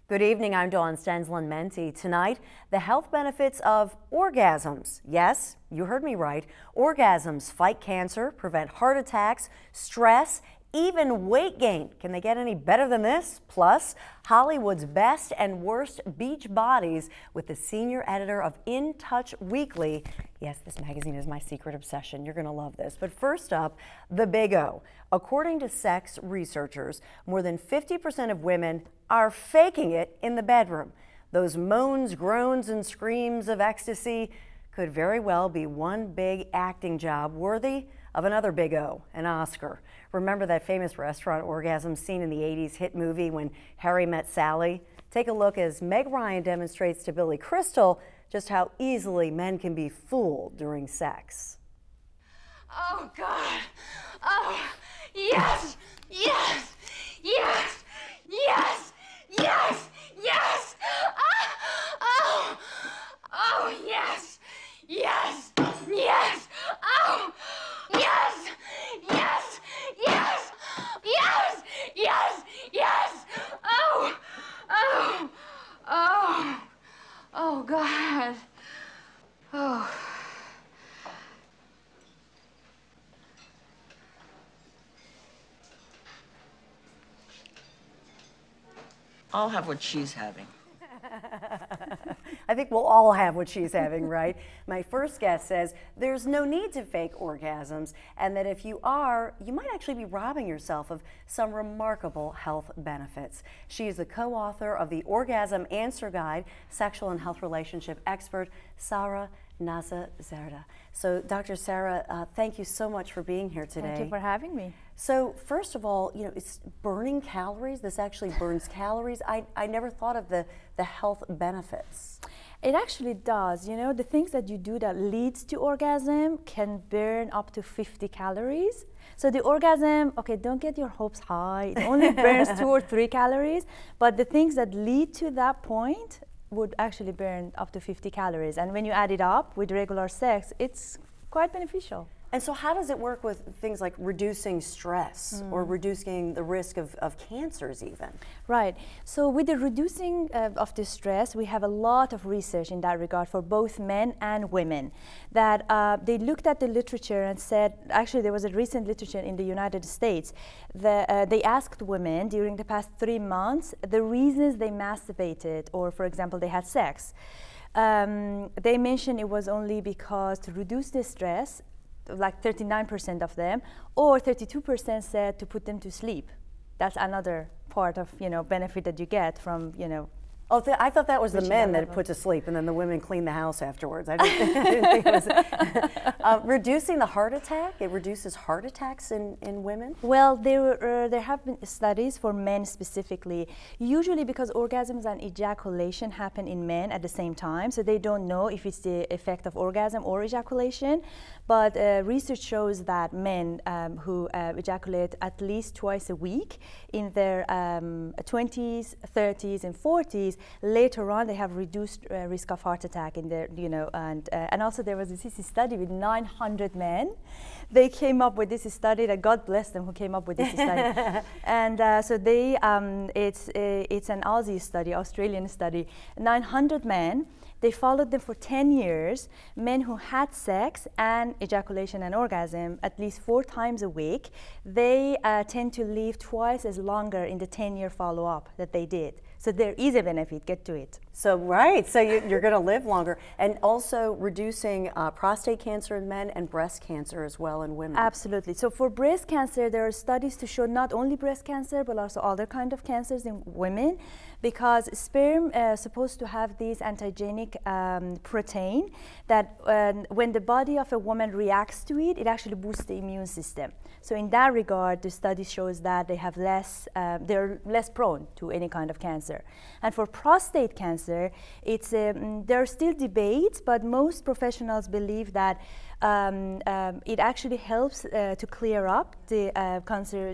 Good evening, I'm Dawn Stensland-Menti. Tonight, the health benefits of orgasms. Yes, you heard me right. Orgasms fight cancer, prevent heart attacks, stress, even weight gain. Can they get any better than this? Plus, Hollywood's best and worst beach bodies with the senior editor of In Touch Weekly. Yes, this magazine is my secret obsession. You're going to love this. But first up, the Big O. According to sex researchers, more than 50% of women are faking it in the bedroom. Those moans, groans, and screams of ecstasy could very well be one big acting job worthy of another Big O, an Oscar. Remember that famous restaurant orgasm scene in the 80s hit movie When Harry Met Sally? Take a look as Meg Ryan demonstrates to Billy Crystal just how easily men can be fooled during sex. Oh, God. Oh, yes, yes, yes, yes, yes, yes. Oh, oh, yes, yes, yes. Oh, yes, yes, yes, yes, yes, yes. Oh, oh, oh, oh, God. Oh. I'll have what she's having. I think we'll all have what she's having, right? My first guest says there's no need to fake orgasms, and that if you are, you might actually be robbing yourself of some remarkable health benefits. She is the co-author of the Orgasm Answer Guide, sexual and health relationship expert, Sara Nazazerda. So, Dr. Sara, thank you so much for being here today. Thank you for having me. So, first of all, you know, it's burning calories. This actually burns calories. I never thought of the health benefits. It actually does. You know, the things that you do that leads to orgasm can burn up to 50 calories. So the orgasm, okay, don't get your hopes high. It only burns 2 or 3 calories. But the things that lead to that point would actually burn up to 50 calories. And when you add it up with regular sex, it's quite beneficial. And so how does it work with things like reducing stress or reducing the risk of cancers even? Right. So with the reducing of the stress, we have a lot of research in that regard for both men and women. That they looked at the literature and said, actually there was a recent literature in the United States, that they asked women during the past 3 months the reasons they masturbated or, for example, they had sex. They mentioned it was only because to reduce the stress, like 39% of them, or 32% said to put them to sleep. That's another part of, you know, benefit that you get from, you know. Oh, I thought that was the men that put to sleep and then the women clean the house afterwards. I didn't think it was reducing the heart attack. It reduces heart attacks in women? Well, there have been studies for men specifically, usually because orgasms and ejaculation happen in men at the same time, so they don't know if it's the effect of orgasm or ejaculation. But research shows that men who ejaculate at least twice a week in their 20s, 30s, and 40s, later on they have reduced risk of heart attack in their, you know, and also there was this study with 900 men. They came up with this study, that God bless them who came up with this study. And so they, it's an Aussie study, Australian study, 900 men. They followed them for 10 years, men who had sex and ejaculation and orgasm at least 4 times a week. They tend to live twice as longer in the 10-year follow-up that they did. So there is a benefit, get to it. So, right, so you're going to live longer. And also reducing prostate cancer in men and breast cancer as well in women. Absolutely. So for breast cancer, there are studies to show not only breast cancer, but also other kind of cancers in women, because sperm is supposed to have this antigenic protein that when the body of a woman reacts to it, it actually boosts the immune system. So in that regard, the study shows that they have they're less prone to any kind of cancer. And for prostate cancer, it's there are still debates, but most professionals believe that it actually helps to clear up the cancer,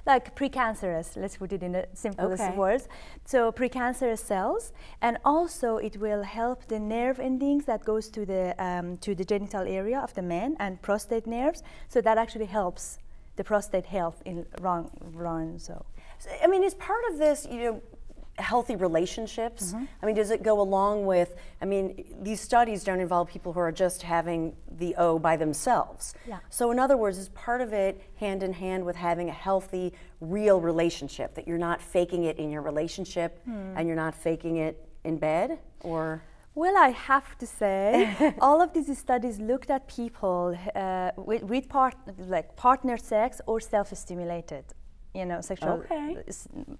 like precancerous, let's put it in the simplest words. So precancerous cells, and also it will help the nerve endings that goes to the genital area of the man and prostate nerves. So that actually helps the prostate health in run. So I mean, is part of this, you know, healthy relationships? I mean, does it go along with, I mean, these studies don't involve people who are just having the O by themselves. Yeah. So in other words, is part of it hand in hand with having a healthy, real relationship, that you're not faking it in your relationship and you're not faking it in bed, or? Well, I have to say, all of these studies looked at people with partner sex or self-stimulated, sexual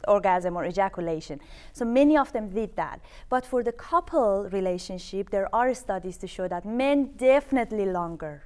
orgasm or ejaculation. So many of them did that. But for the couple relationship, there are studies to show that men definitely live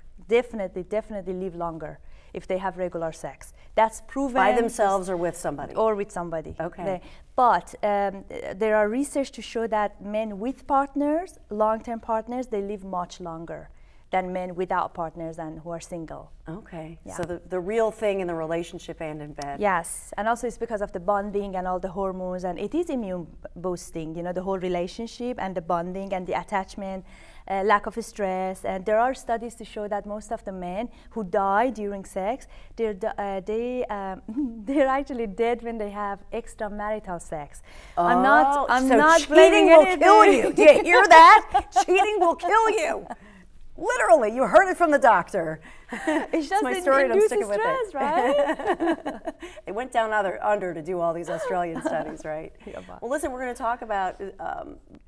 longer if they have regular sex. That's proven. By themselves or with somebody? Or with somebody. Okay. But there are research to show that men with partners, long-term partners, they live much longer than men without partners and who are single. Okay. Yeah. So the real thing in the relationship and in bed. Yes. And also it's because of the bonding and all the hormones, and it is immune boosting, the whole relationship and the bonding and the attachment. Lack of stress, and there are studies to show that most of the men who die during sex, they're actually dead when they have extramarital sex. I'm not cheating will kill you. Do you hear that? Cheating will kill you. Literally, you heard it from the doctor. It's just my story, and I'm sticking with stress, it. Right? They went down under to do all these Australian studies, right? Yeah, well, listen, we're going to talk about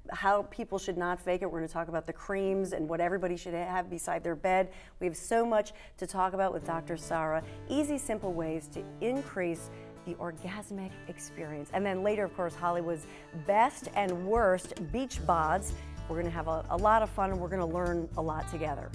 how people should not fake it. We're going to talk about the creams and what everybody should have beside their bed. We have so much to talk about with Dr. Sara. Easy, simple ways to increase the orgasmic experience. And then later, of course, Hollywood's best and worst beach bods. We're going to have a lot of fun, and we're going to learn a lot together.